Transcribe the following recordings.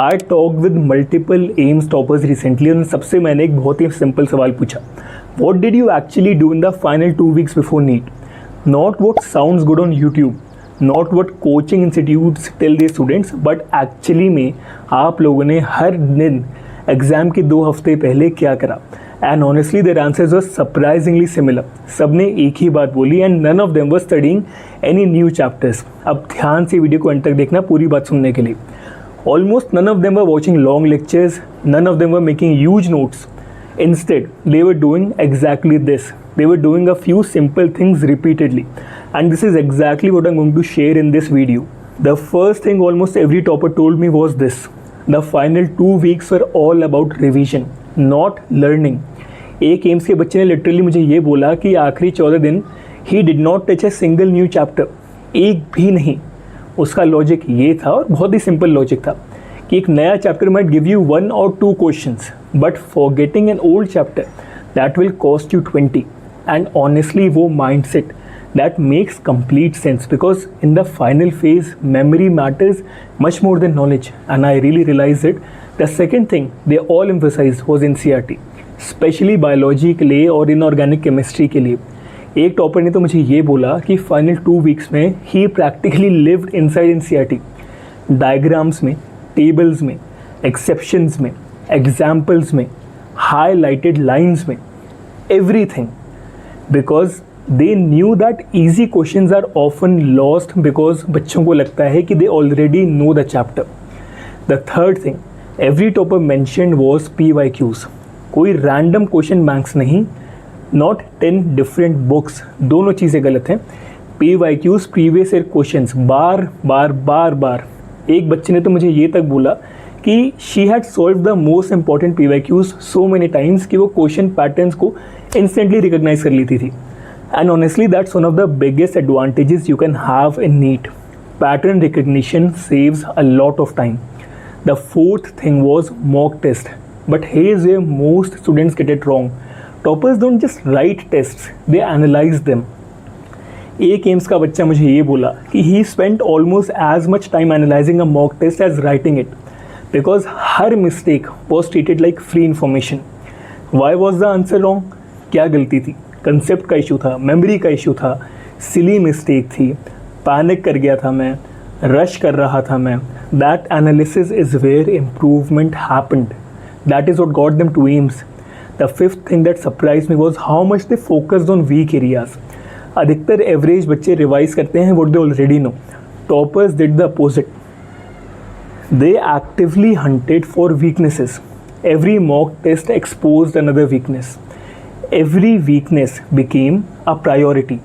I talk with multiple AIIMS toppers recently और सबसे मैंने एक बहुत ही सिंपल सवाल पूछा, what did you actually do in the final 2 weeks before NEET? Not what sounds good on YouTube, not what coaching institutes tell the students, but actually में आप लोगों ने हर दिन एग्जाम के 2 हफ्ते पहले क्या करा? And honestly their answers were surprisingly similar. सब ने एक ही बात बोली and none of them were studying any new chapters. अब ध्यान से वीडियो को अंत तक देखना पूरी बात सुनने के लिए. Almost none of them were watching long lectures, none of them were making huge notes. Instead, they were doing exactly this. They were doing a few simple things repeatedly. And this is exactly what I'm going to share in this video. The first thing almost every topper told me was this. The final 2 weeks were all about revision, not learning. एक AIIMS के बच्चे ने literally मुझे ये बोला कि आखिरी 14 दिन he did not touch a single new chapter. एक भी नहीं. उसका लॉजिक ये था और बहुत ही सिंपल लॉजिक था कि एक नया chapter might give you 1 or 2 questions, but forgetting an old chapter that will cost you 20. And honestly वो mindset that makes complete sense because in the final phase memory matters much more than knowledge and I really realise it. The second thing they all emphasise was NCERT, specially biology के लिए और inorganic chemistry के लिए. एक topper ने तो मुझे ये बोला कि फाइनल 2 weeks में ही practically lived inside NCERT. Diagrams में, टेबल्स में, एक्सेप्शंस में, एग्जाम्पल्स में, हाईलाइटेड लाइंस में, everything, because they knew that easy questions are often lost because बच्चों को लगता है कि they already know the chapter. The third thing every topper mentioned was PYQs. कोई रैंडम क्वेश्चन बैंक्स नहीं, नॉट 10 डिफरेंट बुक्स. दोनों चीज़ें गलत हैं. PYQs प्रीवियस ईयर क्वेश्चंस बार बार. एक बच्चे ने तो मुझे ये तक बोला कि she had solve the most important PYQs so many times कि वो क्वेश्चन पैटर्न्स को इंस्टेंटली रिकॉग्नाइज कर लेती थी. And honestly that's one of the biggest advantages you can have in NEET. Pattern recognition saves a lot of time. The fourth thing was mock test, but here's where most students get it wrong. Toppers don't just write tests, they analyze them. एक AIIMS का बच्चा मुझे ये बोला कि he spent almost as much time analyzing a mock test as writing it because her mistake was treated like free information. Why was the answer wrong? क्या गलती थी? कंसेप्ट का इशू था, मेमोरी का इशू था, सिली मिस्टेक थी, panic कर गया था मैं, रश कर रहा था मैं. That analysis is where improvement happened. That is what got them to AIIMS. The fifth thing that surprised me was how much they focused on weak areas. अधिकतर एवरेज बच्चे रिवाइज करते हैं what they already know. Toppers did the opposite. They actively hunted for weaknesses. Every mock test exposed another weakness. Every weakness became a priority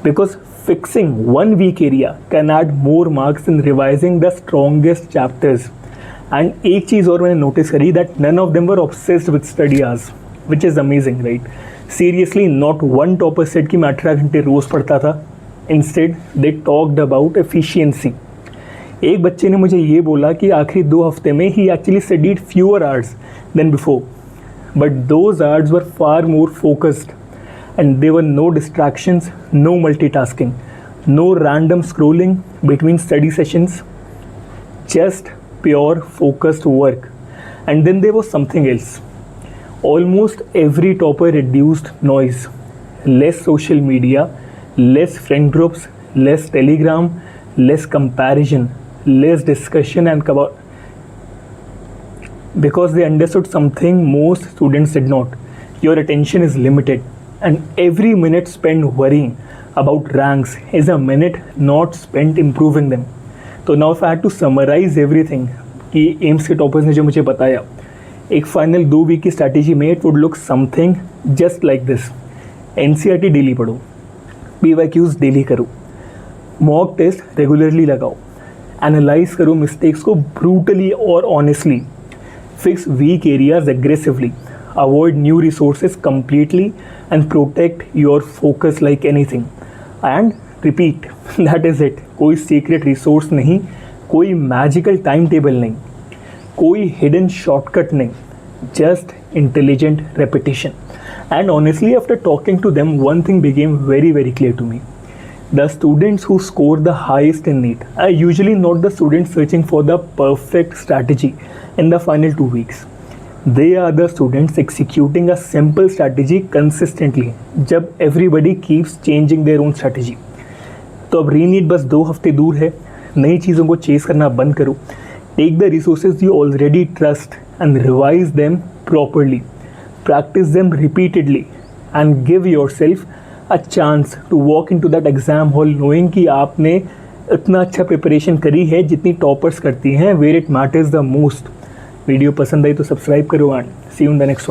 because fixing one weak area can add more marks than revising the strongest chapters. And एक चीज़ और मैंने notice करी that none of them were obsessed with study hours, which is amazing right. Seriously not one topper said कि मैं 18 घंटे रोज़ पढ़ता था. Instead they talked about efficiency. एक बच्चे ने मुझे ये बोला कि आखिरी 2 हफ्ते में ही actually studied fewer hours than before, but those hours were far more focused and there were no distractions, no multitasking, no random scrolling between study sessions, just pure focused work. And then there was something else. Almost every topper reduced noise, less social media, less friend groups, less telegram, less comparison, less discussion and because they understood something most students did not. Your attention is limited and every minute spent worrying about ranks is a minute not spent improving them. तो now if I had to summarise everything कि AIIMS के toppers ने जो मुझे बताया एक final 2 week की strategy में, it would look something just like this. NCERT daily पढ़ो, PYQs डेली करो, मॉक टेस्ट रेगुलरली लगाओ, एनालाइज करो मिस्टेक्स को ब्रूटली और honestly, fix weak areas aggressively, avoid new resources completely and protect your focus like anything and repeat. That is it. कोई secret resource नहीं, कोई magical time table नहीं, कोई hidden shortcut नहीं, just intelligent repetition. And honestly after talking to them one thing became very very clear to me. The students who score the highest in NEET are usually not the students searching for the perfect strategy in the final 2 weeks. They are the students executing a simple strategy consistently जब everybody keeps changing their own strategy. तो अब रीनीट बस 2 हफ्ते दूर है. नई चीज़ों को चेस करना बंद करो. Take the resources you already trust and revise them properly. Practice them repeatedly and give yourself a chance to walk into that exam hall knowing कि आपने इतना अच्छा प्रिपरेशन करी है जितनी टॉपर्स करती हैं. Where it matters the most. Video पसंद आई तो सब्सक्राइब करो and see you in the next one.